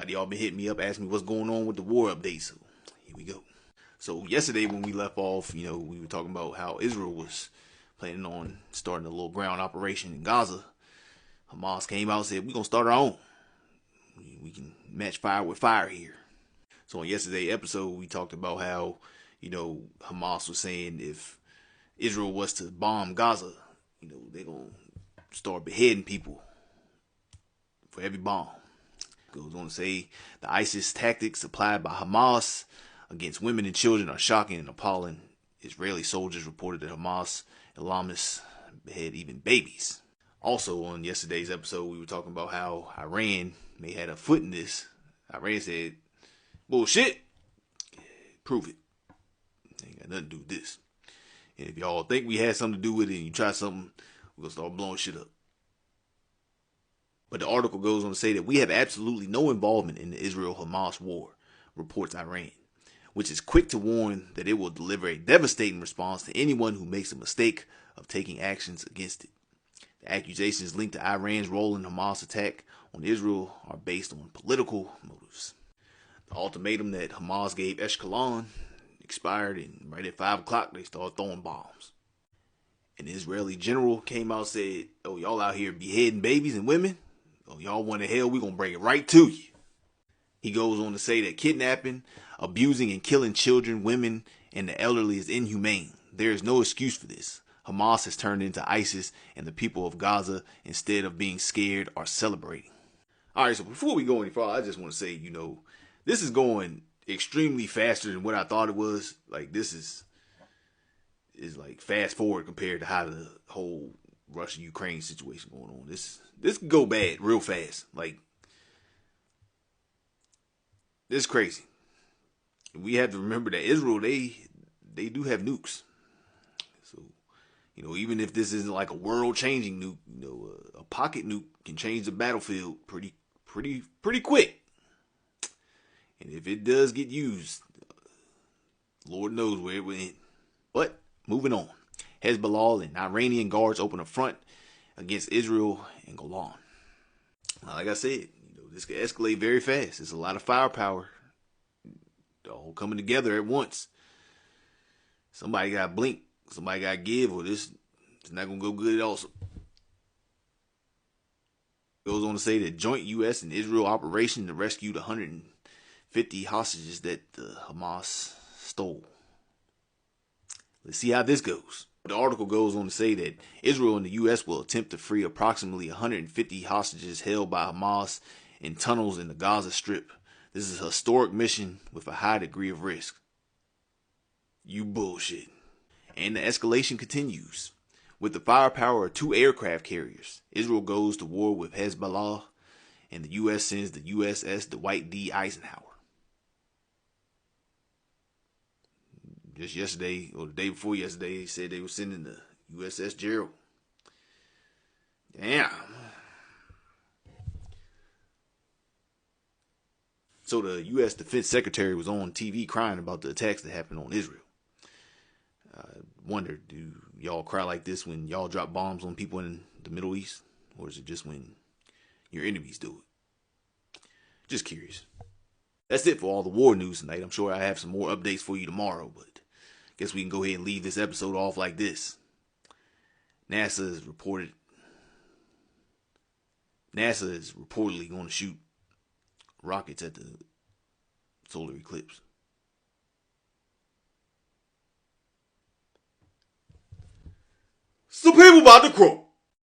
lot of y'all been hitting me up asking me what's going on with the war update. So here we go. So yesterday when we left off, we were talking about how Israel was planning on starting a little ground operation in Gaza. Hamas came out and said, we're going to start our own. We can match fire with fire here. So in yesterday's episode, we talked about how, Hamas was saying if Israel was to bomb Gaza, they're going to start beheading people for every bomb. Goes on to say the ISIS tactics applied by Hamas against women and children are shocking and appalling. Israeli soldiers reported that Hamas Islamists behead even babies. Also on yesterday's episode, we were talking about how Iran may have a foot in this. Iran said, bullshit. Prove it. Ain't got nothing to do with this. And if y'all think we had something to do with it and you try something, we're going to start blowing shit up. But the article goes on to say that we have absolutely no involvement in the Israel-Hamas war, reports Iran, which is quick to warn that it will deliver a devastating response to anyone who makes a mistake of taking actions against it. The accusations linked to Iran's role in Hamas' attack on Israel are based on political motives. The ultimatum that Hamas gave Ashkelon expired, and right at 5 o'clock they started throwing bombs. An Israeli general came out and said, oh, y'all out here beheading babies and women? Oh, y'all want to hell, we gonna bring it right to you. He goes on to say that kidnapping, abusing and killing children, women, and the elderly is inhumane. There is no excuse for this. Hamas has turned into ISIS, and the people of Gaza, instead of being scared, are celebrating. Alright, so before we go any farther, I just want to say, this is going extremely faster than what I thought it was. Like, this is like fast forward compared to how the whole Russia-Ukraine situation going on. This can go bad real fast. Like, this is crazy. We have to remember that Israel, they do have nukes. So, even if this isn't like a world-changing nuke, a pocket nuke can change the battlefield pretty quick. And if it does get used, Lord knows where it will end. But moving on, Hezbollah and Iranian guards open a front against Israel and Golan. Like I said, this could escalate very fast. There's a lot of firepower all coming together at once. Somebody got to blink. Somebody got to give, or this is not going to go good also. Goes on to say that joint U.S. and Israel operation to rescue the 150 hostages that Hamas stole. Let's see how this goes. The article goes on to say that Israel and the U.S. will attempt to free approximately 150 hostages held by Hamas in tunnels in the Gaza Strip. This is a historic mission with a high degree of risk. You bullshit. And the escalation continues. With the firepower of 2 aircraft carriers, Israel goes to war with Hezbollah, and the U.S. sends the USS Dwight D. Eisenhower. Just yesterday, or the day before yesterday, they said they were sending the USS Gerald. Damn. So the U.S. Defense Secretary was on TV crying about the attacks that happened on Israel. I wonder, do y'all cry like this when y'all drop bombs on people in the Middle East? Or is it just when your enemies do it? Just curious. That's it for all the war news tonight. I'm sure I have some more updates for you tomorrow, but guess we can go ahead and leave this episode off like this. NASA is reportedly going to shoot rockets at the solar eclipse. Some people about to croak.